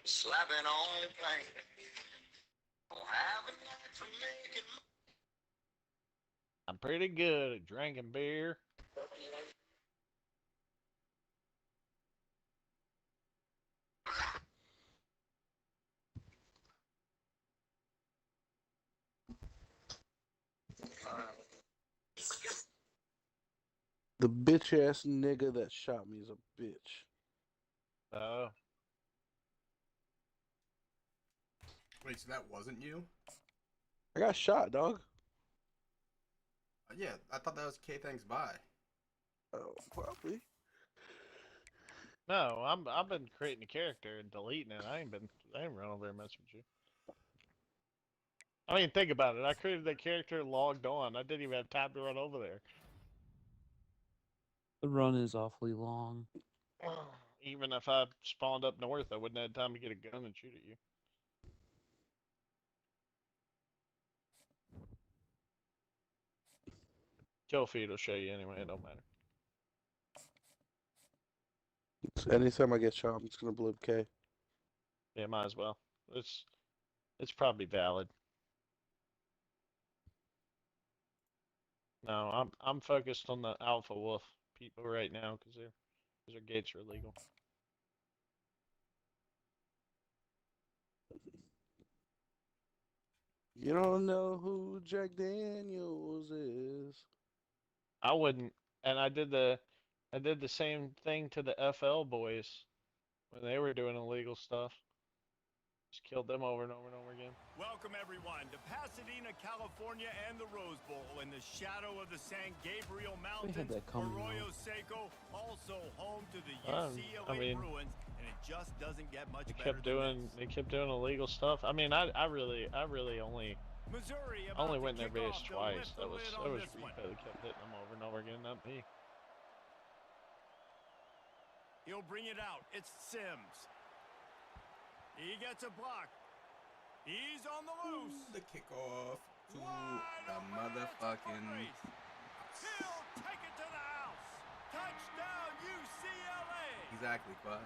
Slapping on paint. Don't have a knife for making. I'm pretty good at drinking beer. The bitch ass nigga that shot me is a bitch. Oh, Wait, so that wasn't you? I got shot, dog. Yeah, I thought that was K. Thanks Bye. Oh, probably. no, I've been creating a character and deleting it. I ain't run over and mess with you. I mean, think about it. I created that character, logged on. I didn't even have time to run over there. The run is awfully long. Even if I spawned up north, I wouldn't have had time to get a gun and shoot at you. Kill feed will show you anyway. It don't matter. Anytime I get shot, I'm just gonna blow K. Yeah, might as well. It's probably valid. No, I'm focused on the Alpha Wolf people right now because their gates are illegal. You don't know who Jack Daniels is. I wouldn't, and I did the same thing to the FL boys when they were doing illegal stuff. Just killed them over and over and over again. Welcome, everyone, to Pasadena, California, and the Rose Bowl in the shadow of the San Gabriel Mountains. Arroyo Seco, also home to the UCLA Bruins, and it just doesn't get much better than this. They kept doing illegal stuff. I mean, I really only Missouri went in their base twice. That was Rico one. that kept hitting them over and over again, not me. He'll bring it out. It's Sims. He gets a block. He's on the loose. The kickoff to the motherfucking house. He'll take it to the house. Touchdown, UCLA. Exactly, Quad.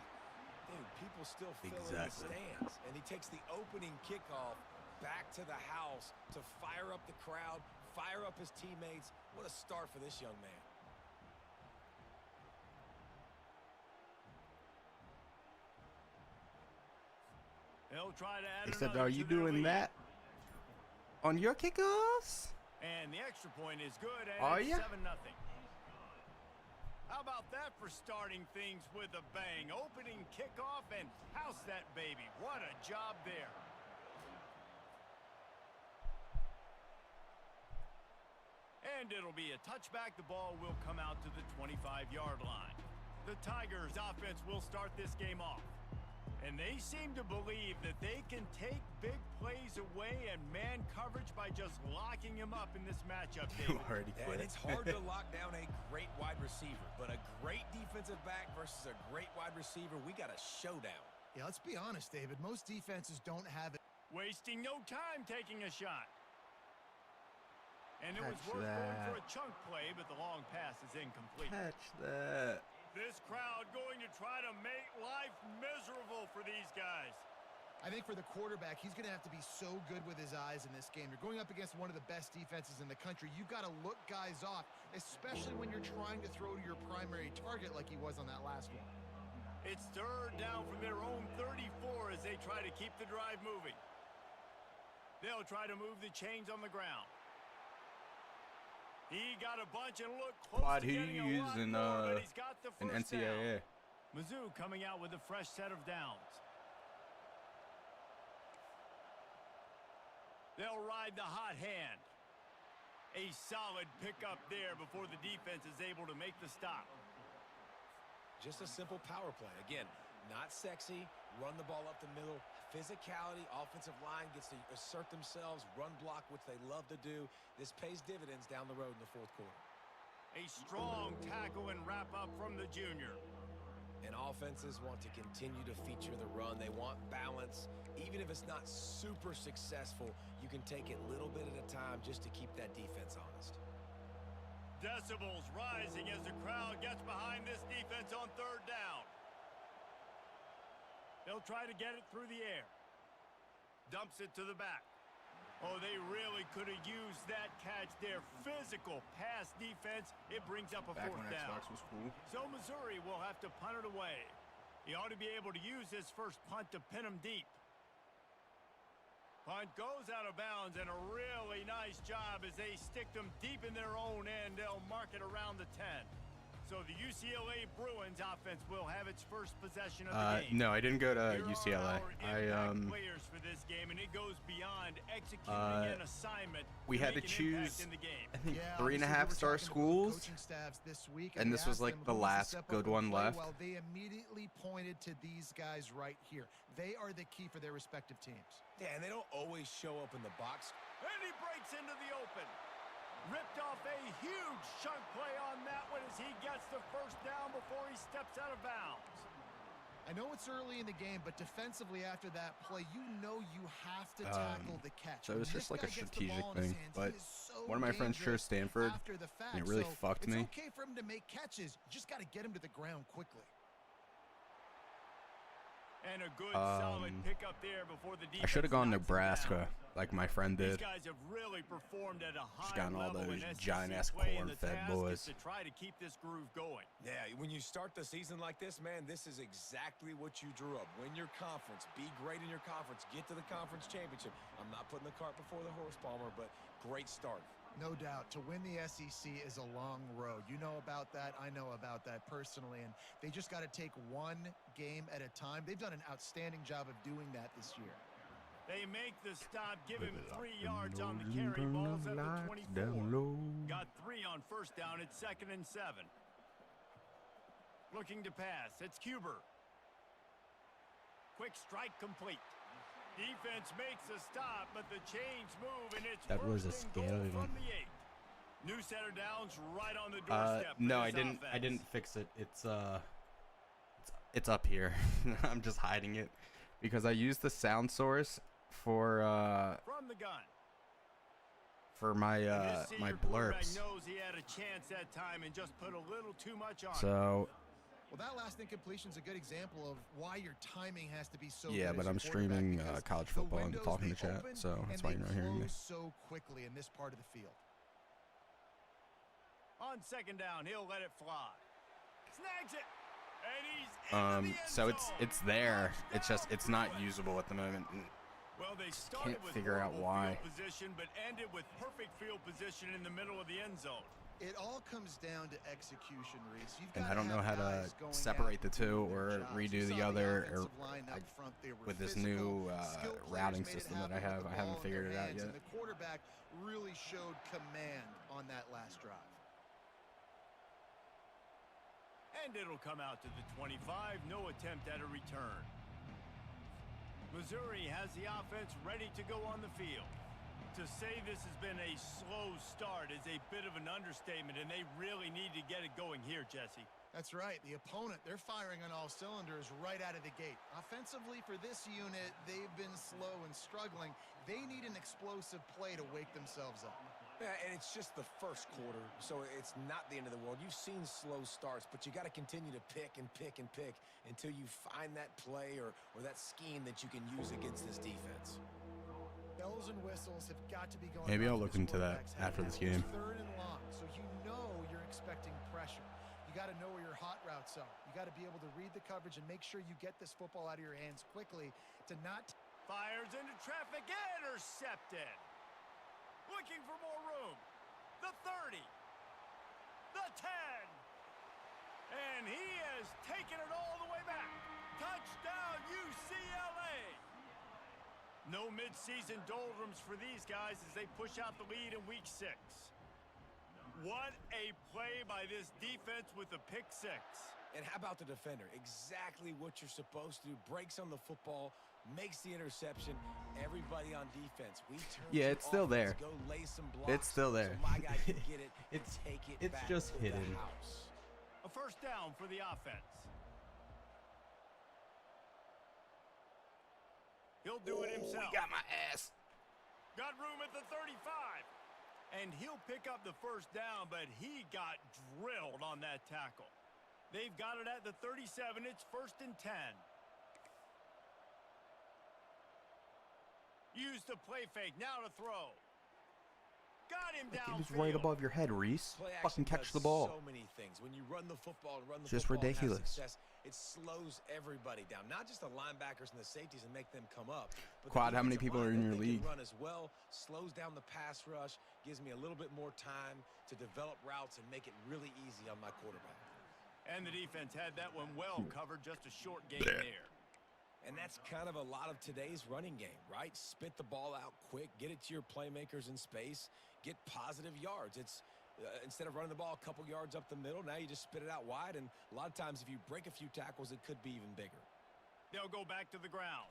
Dude, people still filling the stands. And he takes the opening kickoff back to the house to fire up the crowd, fire up his teammates. What a start for this young man. He'll try to add Except, another are you to their doing lead. that on your kickoffs? And the extra point is good, and Are it's ya? 7-0. How about that for starting things with a bang? Opening kickoff and house that baby. What a job there. And it'll be a touchback. The ball will come out to the 25-yard line. The Tigers offense will start this game off. And they seem to believe that they can take big plays away and man coverage by just locking him up in this matchup, David. You already quit. And it's hard to lock down a great wide receiver, but a great defensive back versus a great wide receiver, we got a showdown. Yeah, let's be honest, David. Most defenses don't have it. Wasting no time taking a shot. And it was Catch worth that. going for a chunk play, but the long pass is incomplete. Catch that. This crowd going to try to make life miserable for these guys. I think for the quarterback, he's going to have to be so good with his eyes in this game. You're going up against one of the best defenses in the country. You've got to look guys off, especially when you're trying to throw to your primary target like he was on that last one. It's third down from their own 34 as they try to keep the drive moving. They'll try to move the chains on the ground. He got a bunch and looked close Quad, to who getting you a use lot in more, but he's got the first NCAA? down. Mizzou coming out with a fresh set of downs. They'll ride the hot hand. A solid pickup there before the defense is able to make the stop. Just a simple power play. Again, not sexy, run the ball up the middle. Physicality, offensive line gets to assert themselves, run block, which they love to do. This pays dividends down the road in the fourth quarter. A strong tackle and wrap up from the junior. And offenses want to continue to feature the run. They want balance. Even if it's not super successful, you can take it a little bit at a time just to keep that defense honest. Decibels rising as the crowd gets behind this defense on third down. They'll try to get it through the air. Dumps it to the back. Oh, they really could have used that catch there. Physical pass defense. It brings up a Back fourth when down. Xbox was cool. So Missouri will have to punt it away. He ought to be able to use his first punt to pin him deep. Punt goes out of bounds, and a really nice job as they stick them deep in their own end. They'll mark it around the 10. So the UCLA Bruins offense will have its first possession of the game. No, I didn't go to Here UCLA. are our impact players for this game, and it goes beyond executing an assignment. We had to make an impact choose, in the game. I think, Yeah, 3.5-star schools, and this was like the last good one left. Well, they immediately pointed to these guys right here. They are the key for their respective teams. Yeah, and they don't always show up in the box. And he breaks into the open. Ripped off a huge chunk play on that one as he gets the first down before he steps out of bounds. I know it's early in the game, but defensively after that play, you know you have to tackle the catch. So it was When just this like a guy gets the strategic ball in his thing, hands, but he is so one of my friends chose dangerous Stanford, after the fact. and it really So fucked me. It's okay for him to make catches. You just got to get him to the ground quickly. And a good solid pickup there before the defense. I should have gone knocks him Nebraska, down. like my friend These did. guys have really performed at a Just high gotten all level those in SEC giant-ass play, and the corn-fed task is boys. to try to keep this groove going. Yeah, when you start the season like this, man, this is exactly what you drew up. Win your conference. Be great in your conference. Get to the conference championship. I'm not putting the cart before the horse, Palmer, but great start. No doubt. To win the SEC is a long road. You know about that. I know about that personally. And they just got to take one game at a time. They've done an outstanding job of doing that this year. They make the stop, give him 3 yards on the carry. Ball's at the 24. Got 3 on first down. It's 2nd and 7. Looking to pass. It's Cuber. Quick strike complete. Defense makes a stop, but the chains move, and it's That was a first and goal scary from one. the 8. New center downs right on the doorstep. for No, this I offense. didn't fix it. It's up here. I'm just hiding it because I used the sound source for From the gun. my This my senior quarterback blurps. knows he had a chance that time and just put a little too much on it. So Well, that last incompletion is a good example of why your timing has to be so yeah, good but as I'm your quarterback, streaming because college the football and windows, talking they to chat, open so that's and why they you're not hearing me. close so quickly in this part of the field. On 2nd down, he'll let it fly. Snags it. And he's into the end So zone. it's there. It's just Touchdown. it's not usable at the moment. Well, they started can't with figure out horrible why. field position, but ended with perfect field position in the middle of the end zone. It all comes down to execution, Reese. You've And got I don't know how to guys going separate out the two doing their or jobs. redo You the saw other, or offensive line up I- front, they were with this physical, new skilled players routing made it system that I happen have. with I the haven't ball in figured their it out hands, yet. and the quarterback really showed command on that last drive. And it'll come out to the 25. No attempt at a return. Missouri has the offense ready to go on the field. To say this has been a slow start is a bit of an understatement, and they really need to get it going here, Jesse. That's right. The opponent, they're firing on all cylinders right out of the gate. Offensively, for this unit, they've been slow and struggling. They need an explosive play to wake themselves up. Yeah, and it's just the first quarter, so it's not the end of the world. You've seen slow starts, but you got to continue to pick and pick and pick until you find that play or that scheme that you can use against this defense. Bells and whistles have got to be going. Maybe off I'll for look this into that quarterback's head. after this It's game. 3rd and long, so you know you're expecting pressure. You got to know where your hot routes are. You got to be able to read the coverage and make sure you get this football out of your hands quickly to not. Fires into traffic, intercepted. Looking for more room. The 30. The 10. And he has taken it all the way back. Touchdown, UCLA. No midseason doldrums for these guys as they push out the lead in week 6. What a play by this defense with a pick 6. And how about the defender? Exactly what you're supposed to do. Breaks on the football, makes the interception. Everybody on defense. We turn Yeah, to it's still offense, there. Go lay some blocks It's still there. So my guy can get it and It's- take it it's back just to the hidden. house. A first down for the offense. He'll do it himself. Got my ass. Got room at the 35. And he'll pick up the first down, but he got drilled on that tackle. They've got it at the 37. It's 1st and 10. Use the play fake. Now to throw. Got him Like, downfield. it was right above your head, Reese. Play action Fucking catch does the ball. So many things. When you run the football and run the Just football and have ridiculous. success, it slows everybody down. Not just the linebackers and the safeties and make them come up. But Quad, the how many defensive people line are in that your they can league? Run as well, slows down the pass rush, gives me a little bit more time to develop routes and make it really easy on my quarterback. And the defense had that one well covered. Just a short gain there. And that's kind of a lot of today's running game, right? Spit the ball out quick, get it to your playmakers in space, get positive yards. It's instead of running the ball a couple yards up the middle, now you just spit it out wide. And a lot of times if you break a few tackles, it could be even bigger. They'll go back to the ground.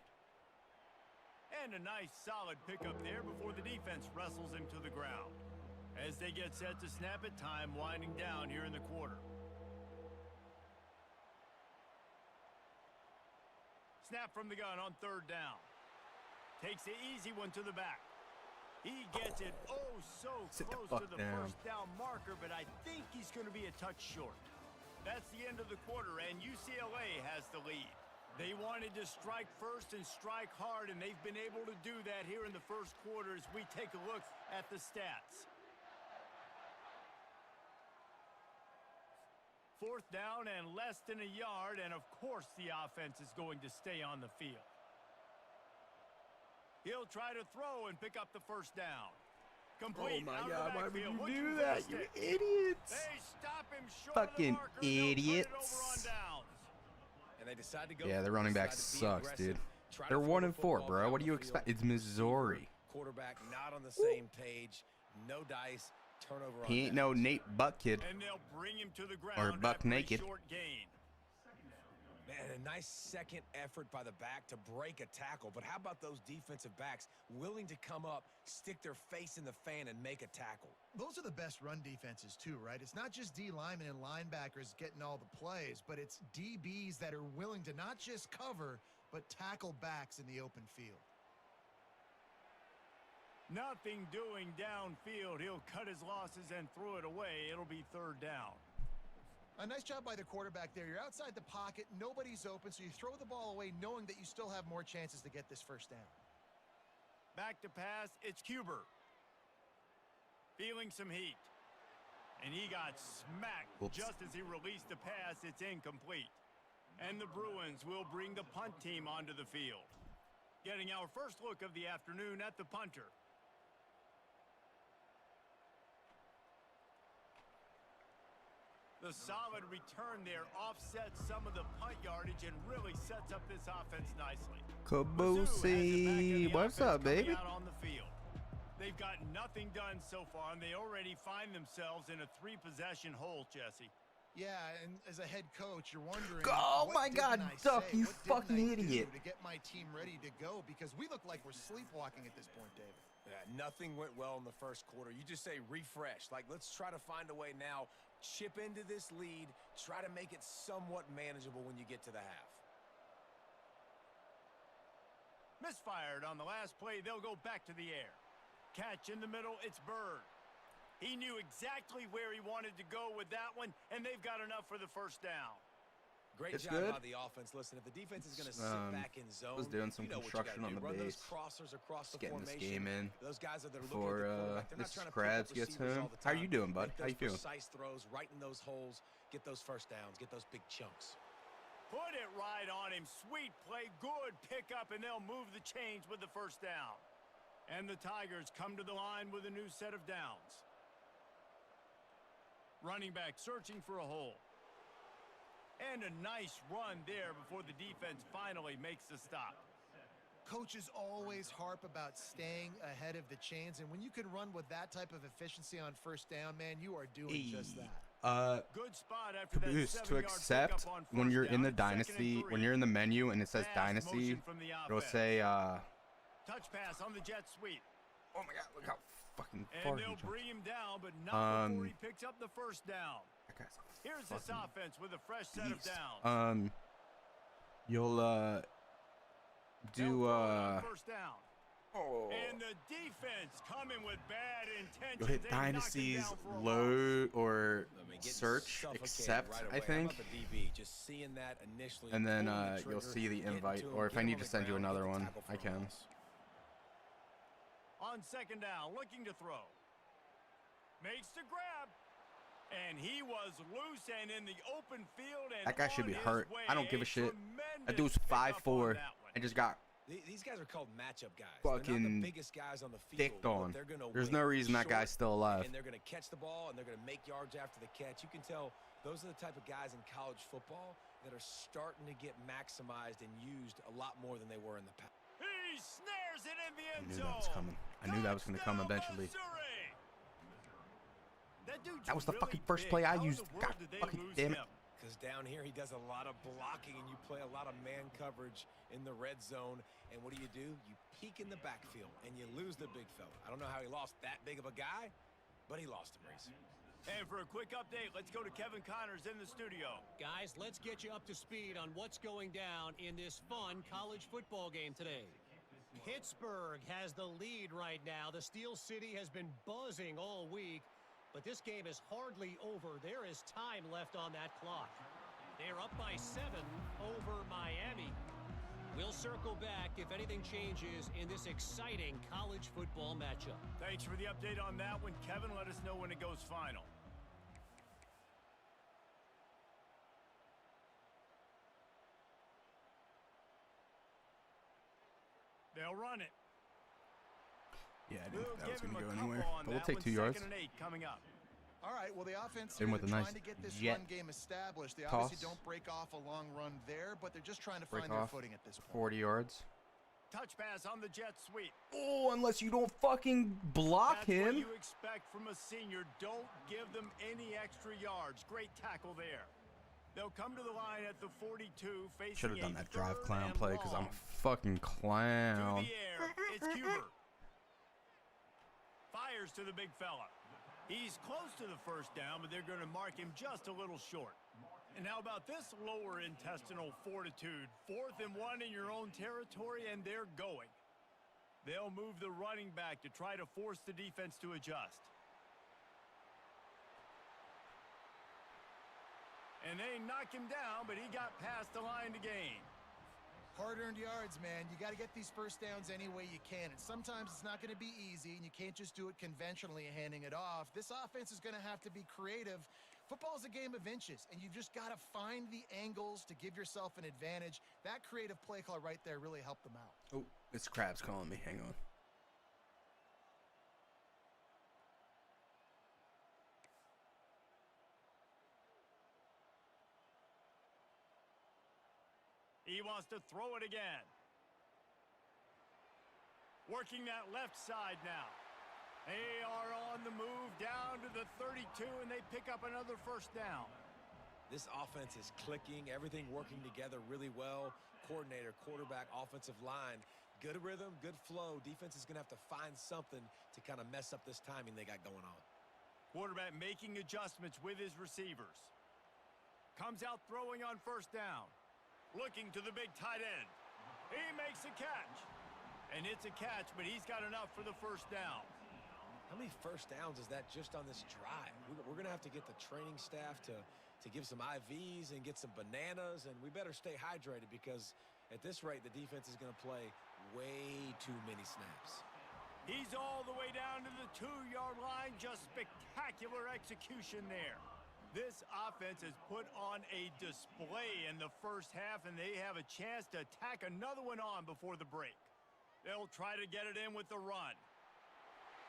And a nice solid pickup there before the defense wrestles him to the ground. As they get set to snap it, time winding down here in the quarter. Snap from the gun on third down. Takes the easy one to the back. He gets it so Sit the close fuck to the down. first down marker, but I think he's going to be a touch short. That's the end of the quarter, and UCLA has the lead. They wanted to strike first and strike hard, and they've been able to do that here in the first quarter as we take a look at the stats. Fourth down and less than a yard, and of course the offense is going to stay on the field. He'll try to throw and pick up the first down. Complete. Oh my out of God, the why would backfield, you looking do for the that, you stick. idiots? They stop him short Fucking of the marker, and they'll turn it idiots. over on downs. And they decide to go. Yeah, the for it, running back decide to be sucks, aggressive, dude. try to They're throw 1 the and 4, football bro. down What do the you field. expect? It's Missouri. Quarterback not on the same page. No dice. Turnover on He ain't no downs. Nate Buckkid. And they'll bring him to the ground Or buck after a naked. short gain. Man, a nice second effort by the back to break a tackle. But how about those defensive backs willing to come up, stick their face in the fan, and make a tackle? Those are the best run defenses too, right? It's not just D linemen and linebackers getting all the plays, but it's DBs that are willing to not just cover, but tackle backs in the open field. Nothing doing downfield. He'll cut his losses and throw it away. It'll be third down. A nice job by the quarterback there. You're outside the pocket, nobody's open, so you throw the ball away knowing that you still have more chances to get this first down. Back to pass, it's Huber. Feeling some heat. And he got smacked Oops. just as he released the pass. It's incomplete. And the Bruins will bring the punt team onto the field. Getting our first look of the afternoon at the punter. The solid return there offsets some of the punt yardage and really sets up this offense nicely. Caboose, what's up, baby? Out on the field. They've got nothing done so far, and they already find themselves in a 3-possession hole, Jesse. Yeah, and as a head coach, you're wondering, Oh what my God, didn't I Duck, say? you What didn't fucking I do idiot. to get my team ready to go, because we look like we're sleepwalking at this point, David. Yeah, nothing went well in the first quarter. You just say refresh. Like, let's try to find a way now. Chip into this lead. Try to make it somewhat manageable when you get to the half. Misfired on the last play. They'll go back to the air. Catch in the middle. It's Bird. He knew exactly where he wanted to go with that one, and they've got enough for the first down. Great It's job good. by the offense. Listen, if the defense is going to sit back in zone, was doing some you know what you construction gotta on do. the Run base. those crossers across the Getting this formation. game in Those guys that are looking before at the quarterback, they're not this trying to pick Krabs up gets receivers home. all the How you time. doing, bud? Make How you those feeling? precise throws right in those holes. Get those first downs. Get those big chunks. Put it right on him. Sweet play. Good pickup, and they'll move the chains with the first down. And the Tigers come to the line with a new set of downs. Running back searching for a hole. And a nice run there before the defense finally makes the stop. Coaches always harp about staying ahead of the chains, and when you can run with that type of efficiency on first down, man, you are doing just that. Good spot after that Caboose, to 7-yard accept pickup on when first you're down. in the It's second and dynasty, 3. when you're in the menu and it says Fast dynasty, motion from the it'll offense. say, Touch pass on the jet sweep. oh my God, look how fucking And far he they'll jumped. bring him down, but not before he Um, picks up the first down. That guy's a Here's this fucking offense with a fresh set of beast. downs. You'll They'll do throw it on first down. oh, And the defense coming with bad intentions. you'll hit They knock him dynasties down for a loss. load or I mean, getting search suffocated accept, right I away. How think, about the DB? Just seeing that initially, and then pulling the you'll trigger, see the getting invite, to him, or if get I him need on to the send you ground, another get the one, tackle for I a can. loss. On second down, looking to throw. Makes the grab. And he was loose and in the open field. And That guy should be on his hurt. way. I don't give a shit. That Tremendous dude's pickup on 5'4" that one. and just got These guys are called matchup guys. They're not fucking the biggest guys on the field, dicked but on. they're gonna There's win. no reason that guy's Short, still alive. And they're going to catch the ball, and they're going to make yards after the catch. You can tell those are the type of guys in college football that are starting to get maximized and used a lot more than they were in the past. He snares it in the I end knew zone. that was coming. I knew that was going to come eventually. That was the fucking first play I used. God fucking damn it. Because down here, he does a lot of blocking, and you play a lot of man coverage in the red zone. And what do? You peek in the backfield, and you lose the big fella. I don't know how he lost that big of a guy, but he lost him, Reese. And for a quick update, let's go to Kevin Connors in the studio. Guys, let's get you up to speed on what's going down in this fun college football game today. Pittsburgh has the lead right now. The Steel City has been buzzing all week, but this game is hardly over. There is time left on that clock. They're up by 7 over Miami. We'll circle back if anything changes in this exciting college football matchup. Thanks for the update on that one, Kevin. Let us know when it goes final. They'll run it. Yeah, I didn't We'll think that was give going him to a go anywhere. couple on But we'll that take one. 2 yards. 2nd and 8 coming up. All right, well, the offense In here, with a they're nice trying to get this jet run game established. They toss. obviously don't break off a long run there, but they're just trying to Break find their off footing at this point. 40 yards. Touch pass on the jet sweep. Oh, unless you don't fucking block That's what him. you expect from a senior. Don't give them any extra yards. Great tackle there. They'll come to the line at the 42, facing Should have done a that drive 3rd clown and play because I'm long. a fucking clown. To the air. It's Huber. Fires to the big fella. He's close to the first down, but they're going to mark him just a little short. And how about this lower intestinal fortitude? 4th and 1 in your own territory, and they're going. They'll move the running back to try to force the defense to adjust. And they knock him down, but he got past the line to gain. Hard-earned yards, man. You got to get these first downs any way you can. And sometimes it's not going to be easy, and you can't just do it conventionally handing it off. This offense is going to have to be creative. Football is a game of inches, and you've just got to find the angles to give yourself an advantage. That creative play call right there really helped them out. Oh, it's Crab's calling me. Hang on. He wants to throw it again. Working that left side now. They are on the move down to the 32, and they pick up another first down. This offense is clicking, everything working together really well. Coordinator, quarterback, offensive line, good rhythm, good flow. Defense is going to have to find something to kind of mess up this timing they got going on. Quarterback making adjustments with his receivers. Comes out throwing on first down. Looking to the big tight end. He makes a catch. And it's a catch, but he's got enough for the first down. How many first downs is that just on this drive? We're going to have to get the training staff to give some IVs and get some bananas, and we better stay hydrated because at this rate, the defense is going to play way too many snaps. He's all the way down to the 2-yard line. Just spectacular execution there. This offense has put on a display in the first half, and they have a chance to tack another one on before the break. They'll try to get it in with the run.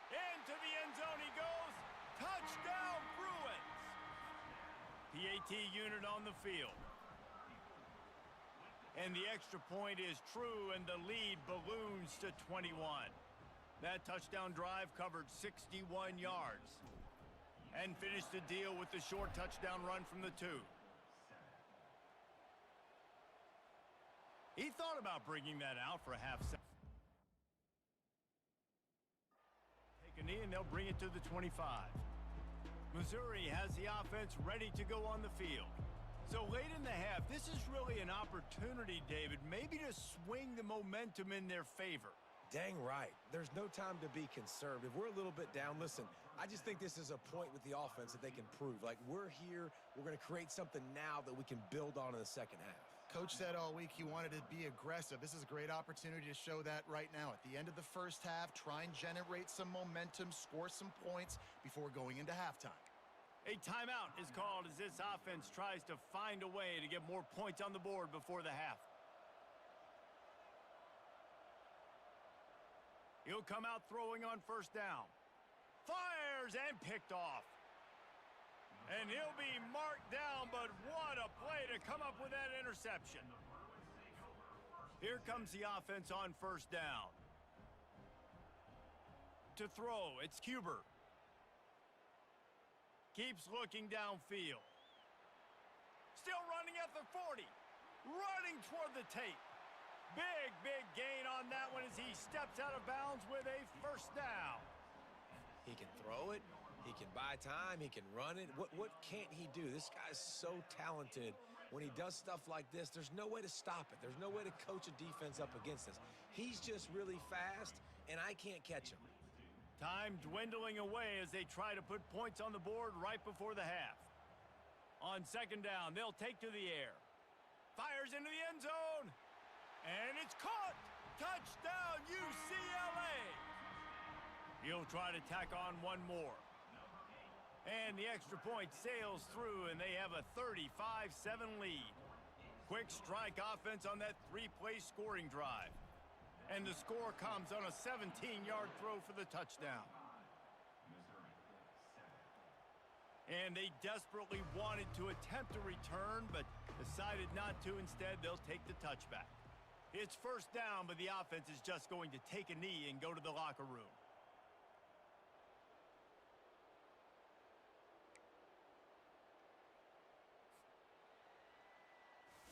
Into the end zone he goes. Touchdown, Bruins. PAT unit on the field. And the extra point is true, and the lead balloons to 21. That touchdown drive covered 61 yards. And finished the deal with the short touchdown run from the 2. He thought about bringing that out for a half second. Take a knee and they'll bring it to the 25. Missouri has the offense ready to go on the field. So late in the half, this is really an opportunity, David, maybe to swing the momentum in their favor. Dang right. There's no time to be conservative. We're a little bit down. Listen, I just think this is a point with the offense that they can prove. Like, we're here. We're going to create something now that we can build on in the second half. Coach said all week he wanted to be aggressive. This is a great opportunity to show that right now. At the end of the first half, try and generate some momentum, score some points before going into halftime. A timeout is called as this offense tries to find a way to get more points on the board before the half. He'll come out throwing on first down. Fires and picked off. And he'll be marked down, but what a play to come up with that interception. Here comes the offense on first down. To throw, it's Cuber. Keeps looking downfield. Still running at the 40. Running toward the tape. Big gain on that one as he steps out of bounds with a first down. He can throw it. He can buy time. He can run it. What can't he do? This guy's so talented. When he does stuff like this, there's no way to stop it. There's no way to coach a defense up against this. He's just really fast, and I can't catch him. Time dwindling away as they try to put points on the board right before the half. On second down, they'll take to the air. Fires into the end zone. And it's caught. Touchdown, UCLA. He'll try to tack on one more. And the extra point sails through, and they have a 35-7 lead. Quick strike offense on that three-play scoring drive. And the score comes on a 17-yard throw for the touchdown. And they desperately wanted to attempt a return, but decided not to. Instead, they'll take the touchback. It's first down, but the offense is just going to take a knee and go to the locker room.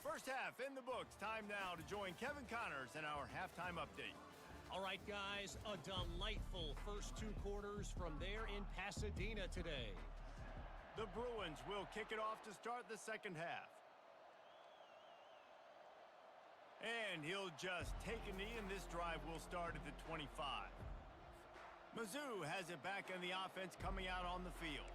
First half in the books. Time now to join Kevin Connors in our halftime update. All right, guys, a delightful first two quarters from there in Pasadena today. The Bruins will kick it off to start the second half. And he'll just take a knee, and this drive will start at the 25. Mizzou has it back in the offense coming out on the field.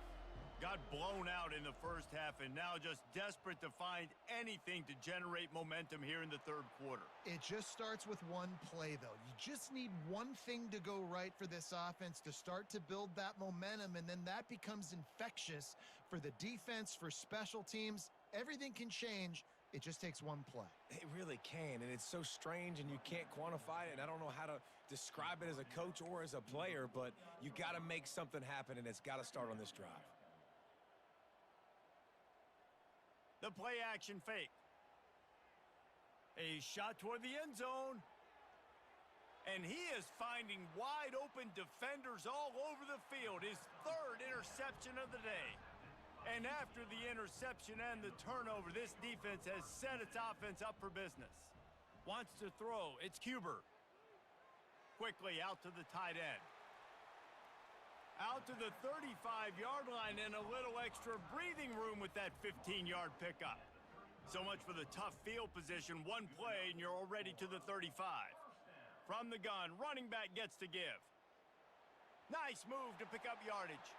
Got blown out in the first half and now just desperate to find anything to generate momentum here in the third quarter. It just starts with one play, though. You just need one thing to go right for this offense to start to build that momentum, and then that becomes infectious for the defense, for special teams. Everything can change. It just takes one play. It really can, and it's so strange, and you can't quantify it, and I don't know how to describe it as a coach or as a player, but you got to make something happen, and it's got to start on this drive. The play action fake. A shot toward the end zone. And he is finding wide open defenders all over the field. His third interception of the day. And after the interception and the turnover, this defense has set its offense up for business. Wants to throw. It's Cuber. Quickly out to the tight end. Out to the 35-yard line and a little extra breathing room with that 15-yard pickup. So much for the tough field position. One play and you're already to the 35. From the gun, running back gets to give. Nice move to pick up yardage.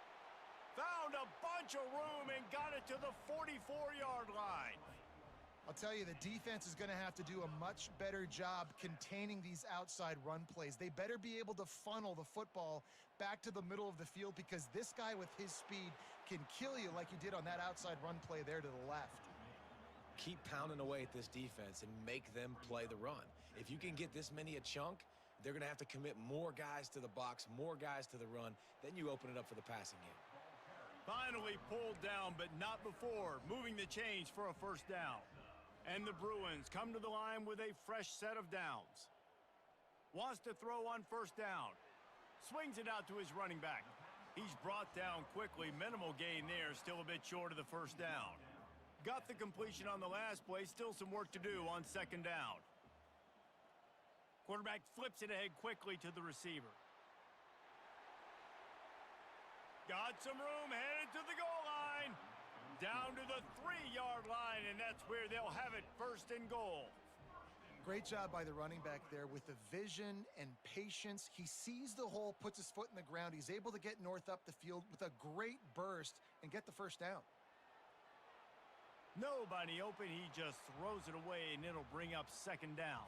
Found a bunch of room and got it to the 44-yard line. I'll tell you, the defense is going to have to do a much better job containing these outside run plays. They better be able to funnel the football back to the middle of the field, because this guy with his speed can kill you like he did on that outside run play there to the left. Keep pounding away at this defense and make them play the run. If you can get this many a chunk, they're going to have to commit more guys to the box, more guys to the run. Then you open it up for the passing game. Finally pulled down, but not before moving the chains for a first down. And the Bruins come to the line with a fresh set of downs. Wants to throw on first down. Swings it out to his running back. He's brought down quickly. Minimal gain there, still a bit short of the first down. Got the completion on the last play. Still some work to do on second down. Quarterback flips it ahead quickly to the receiver. Got some room, headed to the goal line. Down to the 3-yard line, and that's where they'll have it, first and goal. Great job by the running back there with the vision and patience. He sees the hole, puts his foot in the ground. He's able to get north up the field with a great burst and get the first down. Nobody open. He just throws it away, and it'll bring up second down.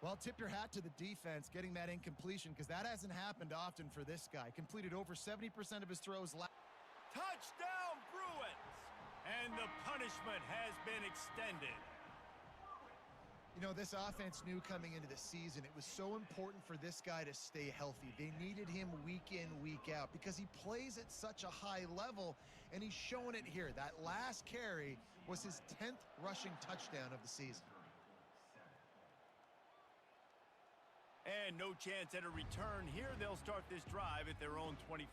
Well, tip your hat to the defense getting that incompletion because that hasn't happened often for this guy. Completed over 70% of his throws last. Touchdown, Bruins! And the punishment has been extended. You know, this offense knew coming into the season it was so important for this guy to stay healthy. They needed him week in, week out because he plays at such a high level, and he's showing it here. That last carry was his 10th rushing touchdown of the season. And no chance at a return here. They'll start this drive at their own 25.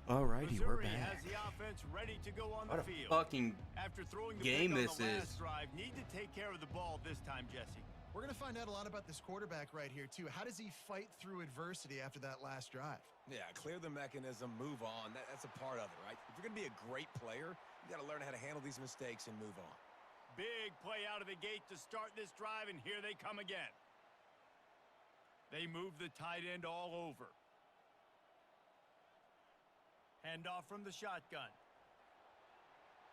Alrighty, we're Missouri back. has the offense ready to go on What the a field. fucking After throwing the game pick on this the last is. drive, need to take care of the ball this time, Jesse. We're going to find out a lot about this quarterback right here, too. How does he fight through adversity after that last drive? Yeah, clear the mechanism, move on. That's a part of it, right? If you're going to be a great player, you got to learn how to handle these mistakes and move on. Big play out of the gate to start this drive, and here they come again. They move the tight end all over. Handoff from the shotgun.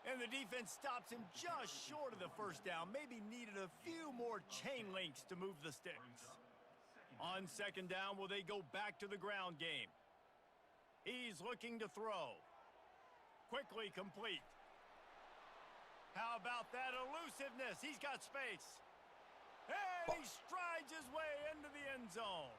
And the defense stops him just short of the first down. Maybe needed a few more chain links to move the sticks. On second down, will they go back to the ground game? He's looking to throw. Quickly complete. How about that elusiveness? He's got space. And he strides his way into the end zone.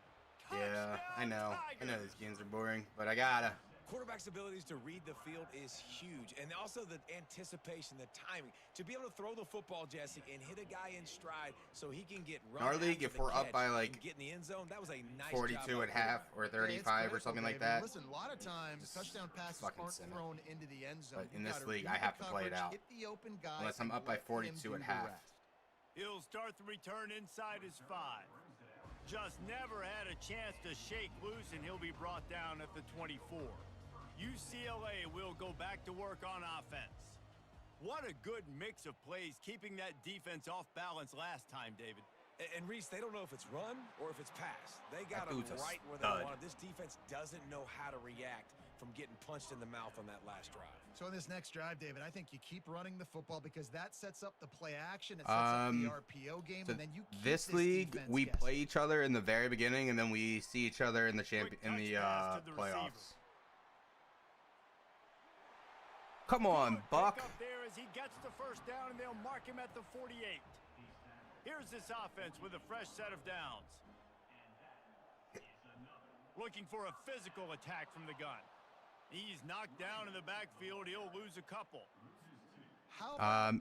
Yeah, I know. Tigers. I know these games are boring, but I gotta. Quarterback's abilities to read the field is huge, and also the anticipation, the timing. To be able to throw the football, Jesse, and hit a guy in stride so he can get run In our league, after if the we're up catch by and like get in the end zone, that was a nice 42 job at half or 35 or something like that. Listen, a lot of times touchdown passes fucking aren't send it. thrown into the end zone. But in You this gotta league, read I have the to play it coverage, out. hit the open guy, Unless I'm and up by let him 42 do at the half. rest. He'll start the return inside his 5. Just never had a chance to shake loose, and he'll be brought down at the 24. UCLA will go back to work on offense. What a good mix of plays, keeping that defense off balance last time, David. And Reese, they don't know if it's run or if it's pass. They got That him dude's a right where they stud. want it. This defense doesn't know how to react from getting punched in the mouth on that last drive. So in this next drive, David, I think you keep running the football because that sets up the play action. It sets up the RPO game, So and then you keep this league, defense we guessing. play each other in the very beginning, and then we see each other in the Quick touch pass to the playoffs. receiver. Come on, Good Buck. pick up there as he gets the first down, and they'll mark him at the 48. Here's this offense with a fresh set of downs. Looking for a physical attack from the gun. He's knocked down in the backfield. He'll lose a couple.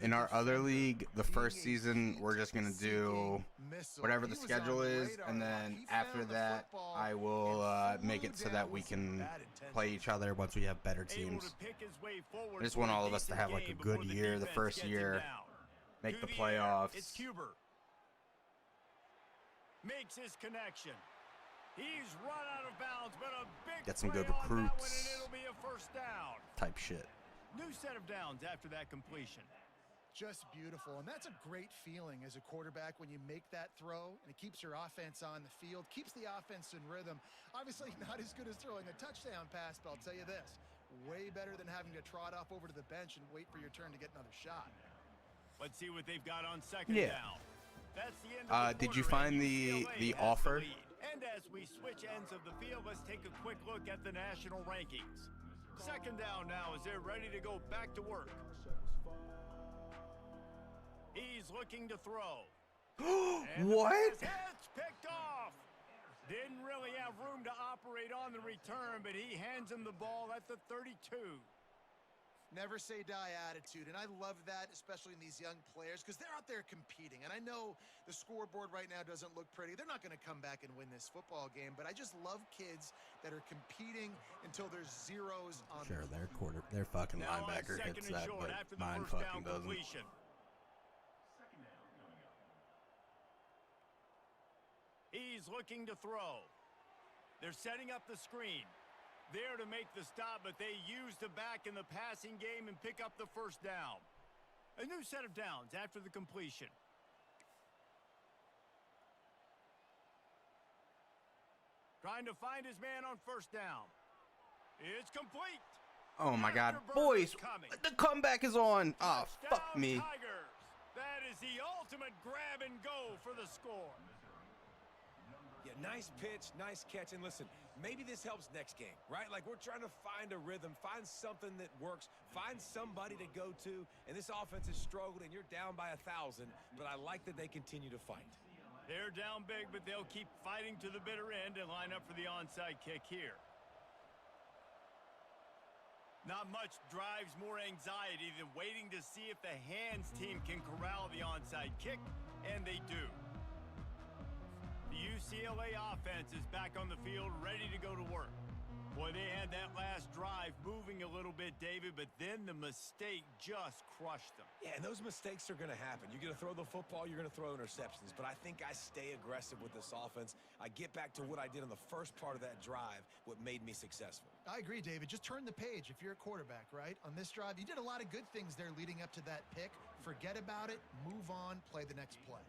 In our other league, the first season, we're just gonna do whatever the schedule is, and then after that, I will make it so that we can play each other once we have better Able teams. to pick his way forward I just for want a all of us to decent have like a game good before the year the defense first gets him year, down. make To the air, playoffs. It's Huber. Makes his connection. He's run out of bounds, but a big Get some play good on that one, and recruits. it'll be a first down. Type shit. New set of downs after that completion. Just beautiful, and that's a great feeling as a quarterback when you make that throw, and it keeps your offense on the field, keeps the offense in rhythm. Obviously not as good as throwing a touchdown pass, but I'll tell you this, way better than having to trot off over to the bench and wait for your turn to get another shot. Let's see what they've got on second Yeah. down. That's the end of the Did you quarter, find and the UCLA has offer? lead. And as we switch ends of the field, let's take a quick look at the national rankings. Second down now as they're ready to go back to work. He's looking to throw. And the What? pass hits, picked off. Didn't really have room to operate on the return, but he hands him the ball at the 32. Never say die attitude, and I love that, especially in these young players, because they're out there competing. And I know the scoreboard right now doesn't look pretty. They're not going to come back and win this football game, but I just love kids that are competing until there's zeros on Sure, the their fucking Now on linebacker second hits and that, short but after the mine first fucking down doesn't. completion. He's looking to throw. They're setting up the screen. There to make the stop, but they use the back in the passing game and pick up the first down. A new set of downs after the completion. Trying to find his man on first down. It's complete. Oh my God, boys, the comeback is on. Oh, fuck me. Tigers. That is the ultimate grab and go for the score. Yeah, nice pitch, nice catch. And listen, maybe this helps next game, right? Like, we're trying to find a rhythm, find something that works, find somebody to go to. And this offense has struggled, and you're down by 1,000. But I like that they continue to fight. They're down big, but they'll keep fighting to the bitter end and line up for the onside kick here. Not much drives more anxiety than waiting to see if the hands team can corral the onside kick, and they do. The UCLA offense is back on the field, ready to go to work. Boy, they had that last drive moving a little bit, David, but then the mistake just crushed them. Yeah, and those mistakes are going to happen. You're going to throw the football, you're going to throw interceptions. But I think I stay aggressive with this offense. I get back to what I did in the first part of that drive, what made me successful. I agree, David. Just turn the page if you're a quarterback, right? On this drive, you did a lot of good things there leading up to that pick. Forget about it, move on, play the next play.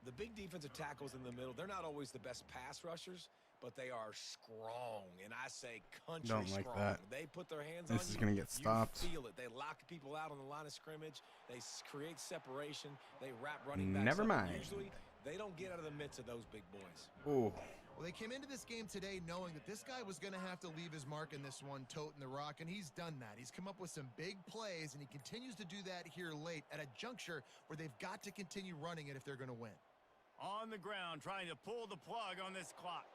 The big defensive tackles in the middle, they're not always the best pass rushers, but they are strong, and I say country Don't like strong. that. They put their hands on you. This is going to get stopped. You feel it. They lock people out on the line of scrimmage. They create separation. They wrap running backs Never up. mind. Usually, they don't get out of the midst of those big boys. Ooh. Well, they came into this game today knowing that this guy was going to have to leave his mark in this one, toting the rock, and he's done that. He's come up with some big plays, and he continues to do that here late at a juncture where they've got to continue running it if they're going to win. On the ground, trying to pull the plug on this clock.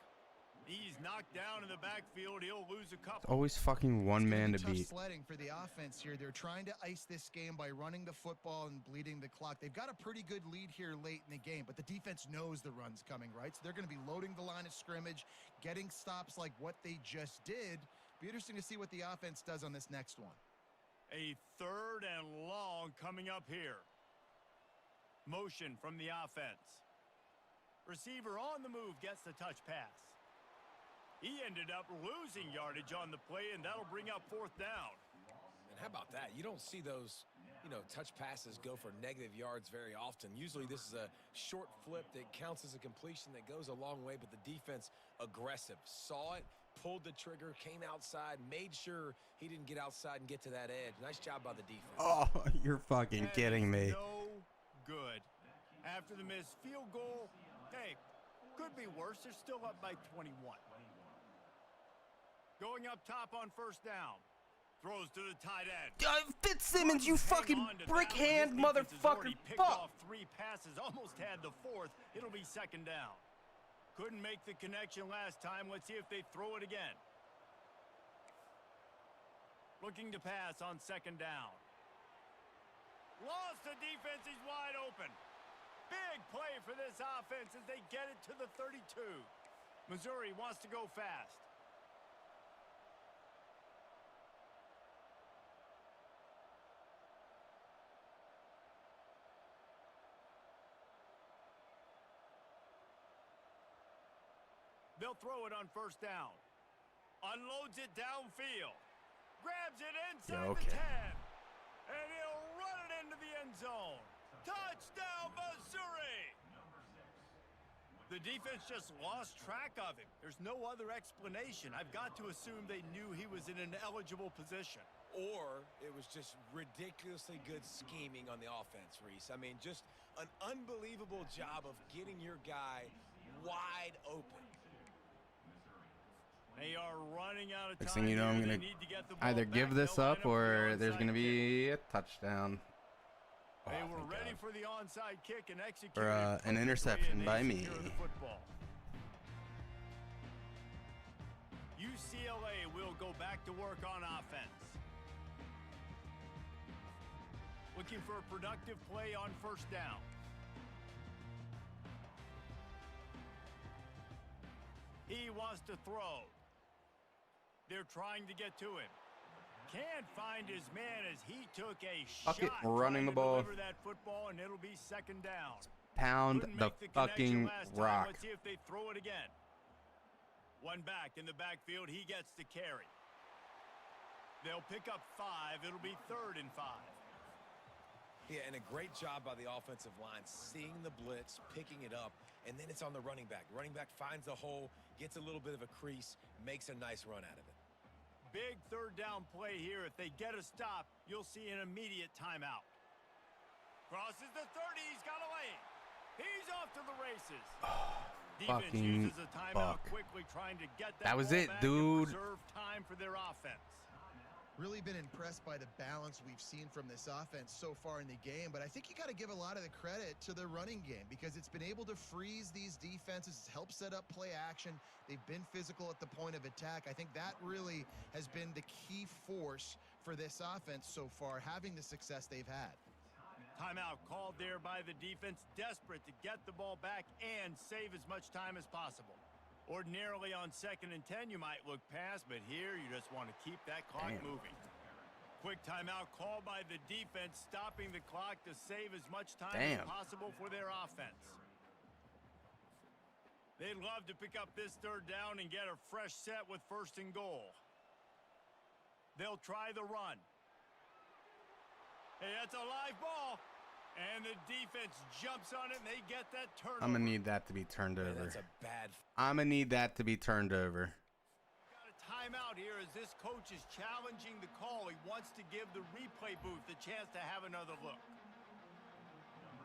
He's knocked down in the backfield. He'll lose a couple. It's always fucking one man to tough beat. Sledding for the offense here. They're trying to ice this game by running the football and bleeding the clock. They've got a pretty good lead here late in the game, but the defense knows the run's coming, right? So they're going to be loading the line of scrimmage, getting stops like what they just did. Be interesting to see what the offense does on this next one. A 3rd and long coming up here. Motion from the offense. Receiver on the move gets the touch pass. He ended up losing yardage on the play, and that'll bring up 4th down. And how about that? You don't see those, touch passes go for negative yards very often. Usually this is a short flip that counts as a completion that goes a long way, but the defense aggressive. Saw it, pulled the trigger, came outside, made sure he didn't get outside and get to that edge. Nice job by the defense. Oh, you're fucking kidding me. No good. After the missed field goal, hey, could be worse. They're still up by 21. Going up top on 1st down. Throws to the tight end. Fitzsimmons, you fucking brick hand motherfucker. Picked Fuck. off 3 passes, almost had the 4th. It'll be 2nd down. Couldn't make the connection last time. Let's see if they throw it again. Looking to pass on 2nd down. Lost the defense. He's wide open. Big play for this offense as they get it to the 32. Missouri wants to go fast. They'll throw it on 1st down. Unloads it downfield. Grabs it inside the 10. And he'll run it into the end zone. Touchdown, Missouri! The defense just lost track of him. There's no other explanation. I've got to assume they knew he was in an eligible position. Or it was just ridiculously good scheming on the offense, Reese. I mean, just an unbelievable job of getting your guy wide open. They are running out of time. Next thing you know, I'm going to either give this up or there's going to be a touchdown. They were ready for the onside kick and executed or an interception by me. UCLA will go back to work on offense. Looking for a productive play on 1st down. He wants to throw. They're trying to get to him. Can't find his man as he took a shot running the ball. Deliver that football, and it'll be 2nd down. Pound the fucking rock. Let's see if they throw it again. One back in the backfield. He gets to carry. They'll pick up 5. It'll be 3rd and 5. Yeah, and a great job by the offensive line, seeing the blitz, picking it up, and then it's on the running back. Running back finds the hole, gets a little bit of a crease, makes a nice run out of it. big third down play here. If they get a stop, you'll see an immediate timeout. Crosses the 30. He's got a lane. He's off to the races. Defense Fucking uses a timeout fuck. quickly, trying to get That was ball it, back dude. and preserve time for their offense. Really been impressed by the balance we've seen from this offense so far in the game, but I think you got to give a lot of the credit to the running game because it's been able to freeze these defenses. It's helped set up play action. They've been physical at the point of attack. I think that really has been the key force for this offense so far, having the success they've had. Timeout called there by the defense, desperate to get the ball back and save as much time as possible. Ordinarily on 2nd and 10, you might look past, but here you just want to keep that clock moving. Quick timeout called by the defense, stopping the clock to save as much time as possible for their offense. They'd love to pick up this third down and get a fresh set with 1st and goal. They'll try the run. Hey, that's a live ball. And the defense jumps on it, and they get that turnover. I'm going to need that to be turned over. That's a bad... I'm going to need that to be turned over. Got a timeout here as this coach is challenging the call. He wants to give the replay booth the chance to have another look.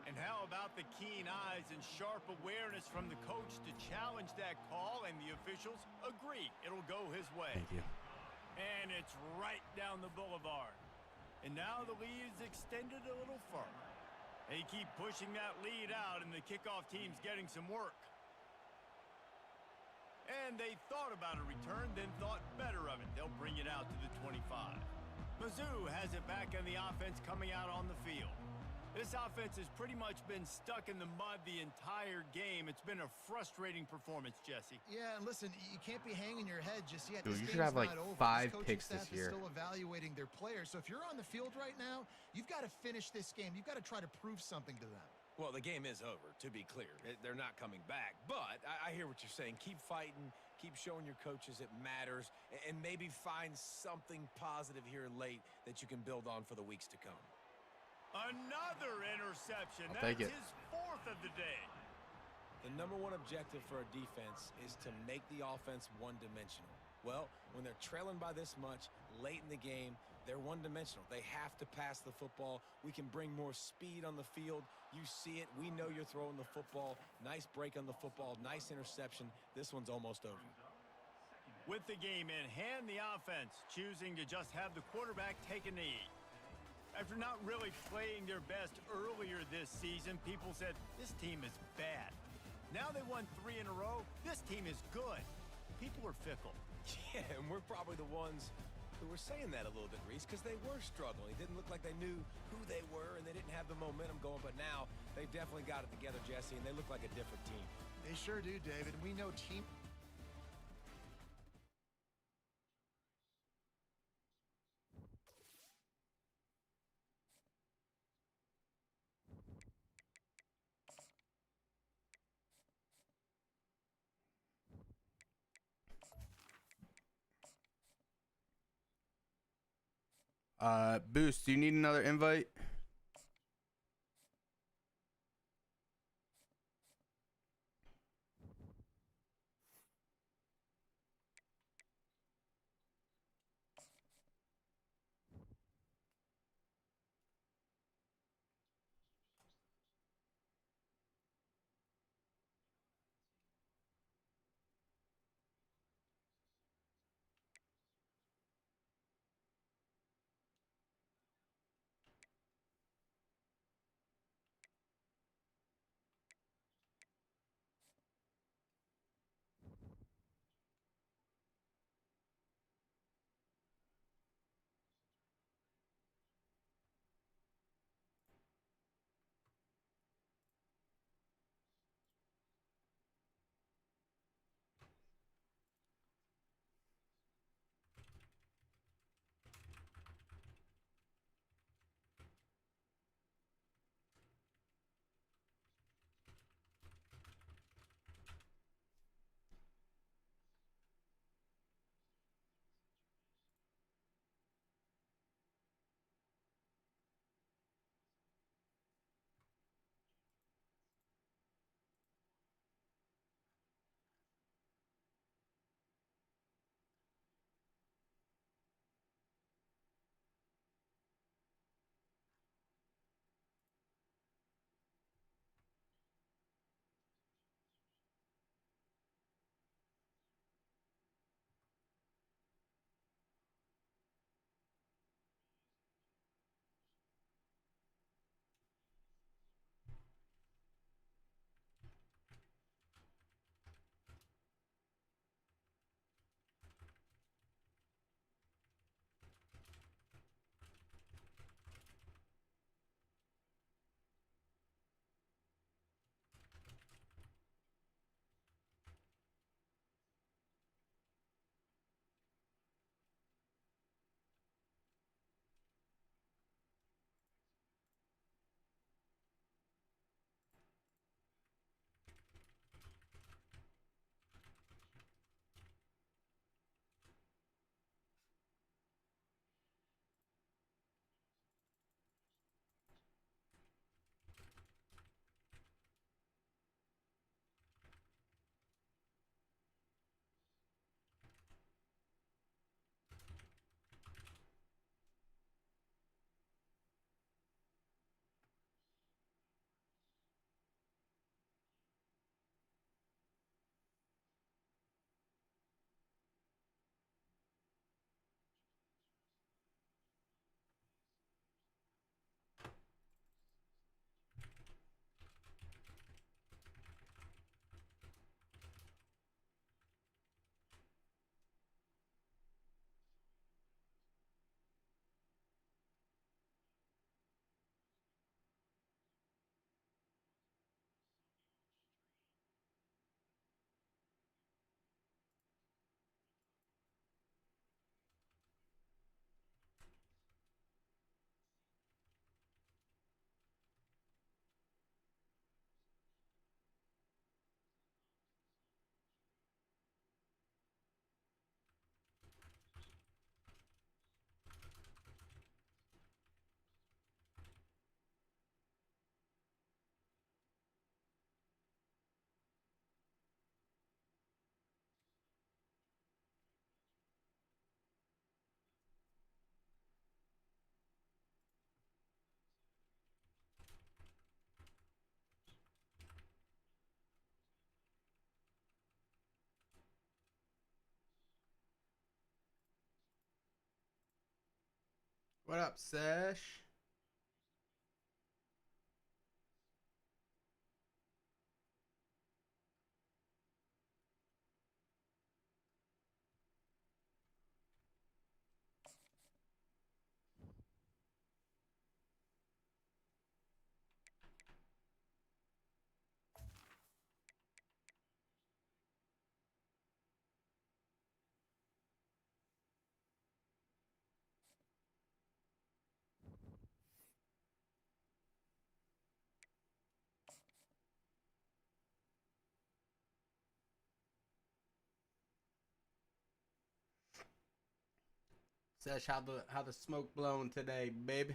And how about the keen eyes and sharp awareness from the coach to challenge that call, and the officials agree it'll go his way. Thank you. And it's right down the boulevard. And now the lead is extended a little further. They keep pushing that lead out, and the kickoff team's getting some work. And they thought about a return, then thought better of it. They'll bring it out to the 25. Mizzou has it back on the offense coming out on the field. This offense has pretty much been stuck in the mud the entire game. It's been a frustrating performance, Jesse. Yeah, and listen, you can't be hanging your head just yet. Dude, This you should game's have like not over. 5 This picks coaching this staff year. is still evaluating their players. So if you're on the field right now, you've got to finish this game. You've got to try to prove something to them. Well, the game is over, to be clear. They're not coming back. But I hear what you're saying. Keep fighting. Keep showing your coaches it matters. And maybe find something positive here late that you can build on for the weeks to come. Another interception. I'll That's take it. his 4th of the day. The #1 objective for a defense is to make the offense one-dimensional. Well, when they're trailing by this much late in the game, they're one-dimensional. They have to pass the football. We can bring more speed on the field. You see it. We know you're throwing the football. Nice break on the football. Nice interception. This one's almost over. With the game in hand, the offense choosing to just have the quarterback take a knee. After not really playing their best earlier this season, people said, this team is bad. Now they won 3 in a row. This team is good. People are fickle. Yeah, and we're probably the ones who were saying that a little bit, Reese, because they were struggling. It didn't look like they knew who they were, and they didn't have the momentum going. But now they've definitely got it together, Jesse, and they look like a different team. They sure do, David. We know team... Boost, do you need another invite? What up, Sesh? Sesh, how the smoke blowing today, baby?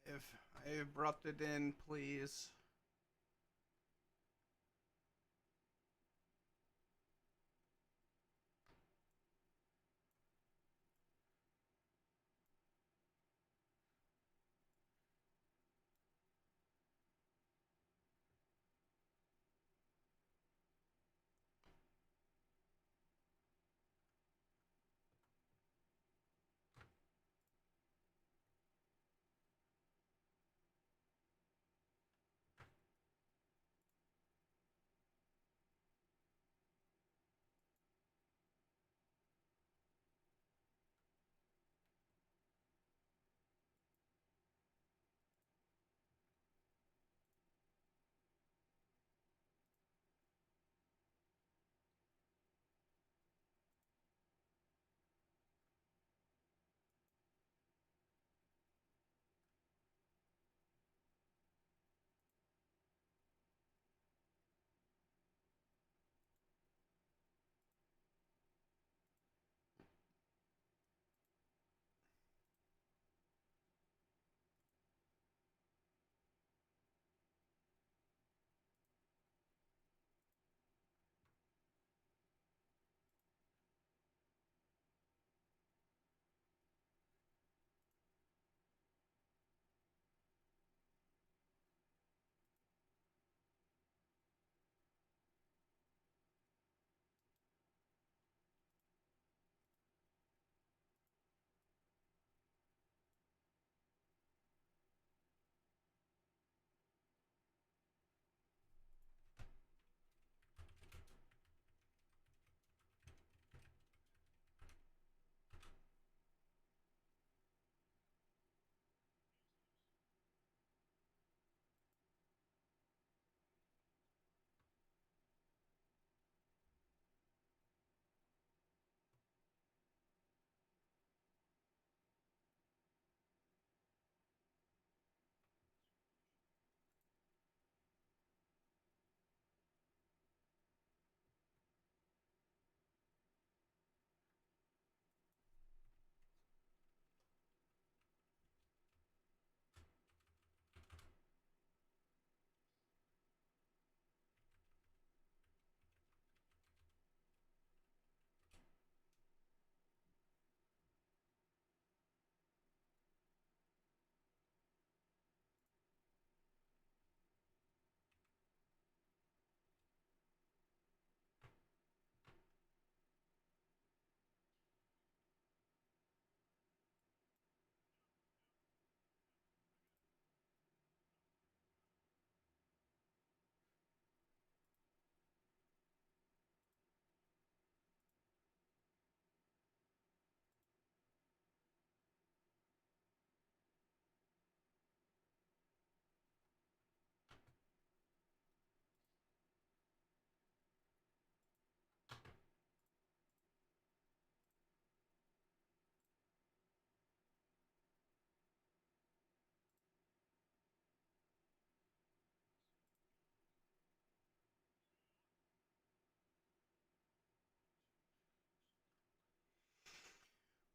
If I erupted in, please.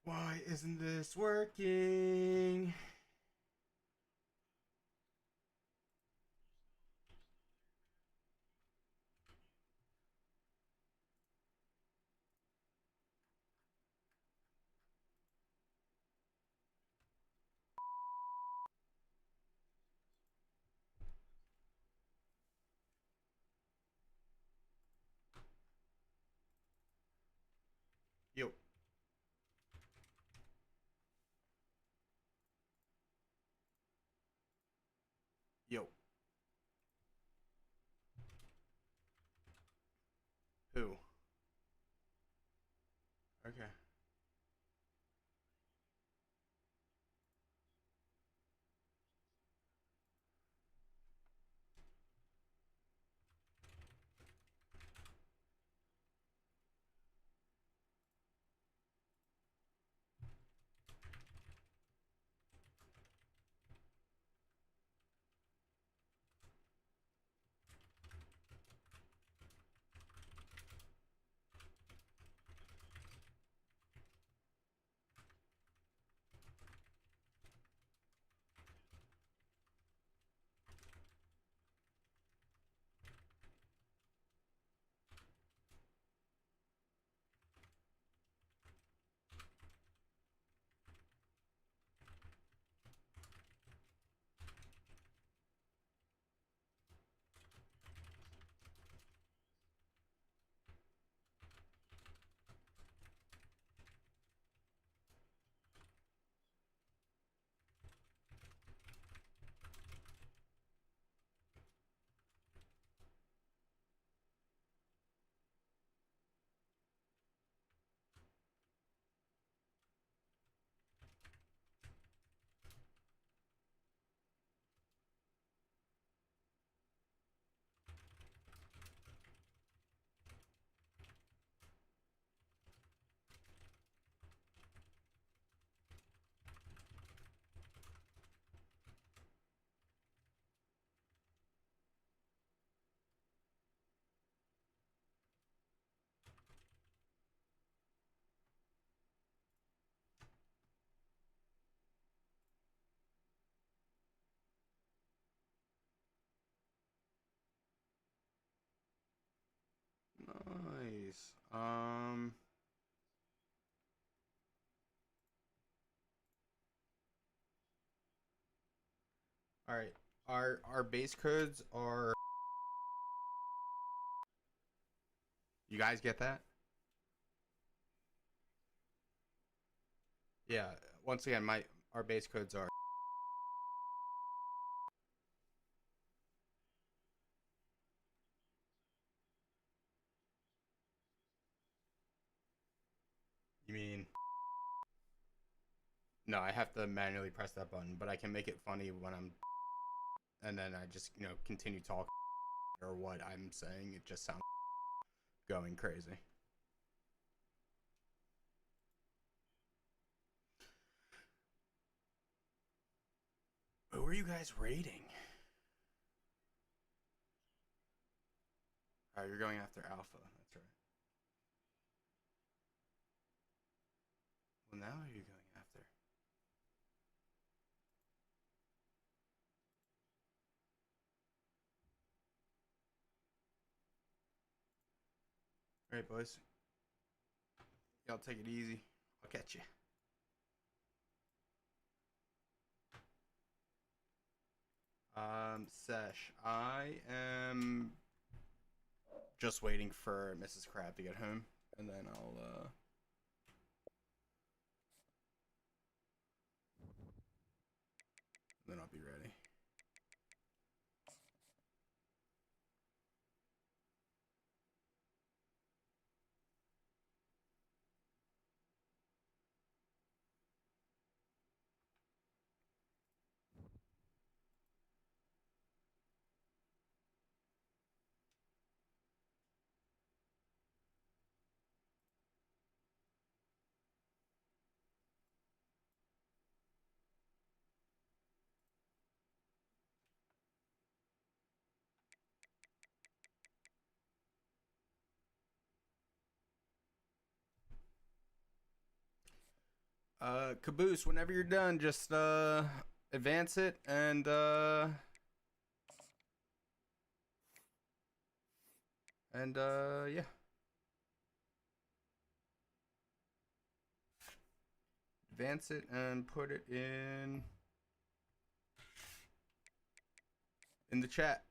Why isn't this working? Yo. Yo. Who? Okay. Nice. All right. Our base codes are. You guys get that? Yeah. Once again, our base codes are. You mean? No, I have to manually press that button, but I can make it funny when I'm. And then I just continue talking or what I'm saying. It just sounds going crazy. Who are you guys raiding? Oh, you're going after Alpha. That's right. Well, now who are you going after? All right, boys. Y'all take it easy. I'll catch you. Sesh, I am just waiting for Mrs. Crab to get home, and then I'll be ready. Caboose, whenever you're done, just advance it and yeah. Advance it and put it in the chat.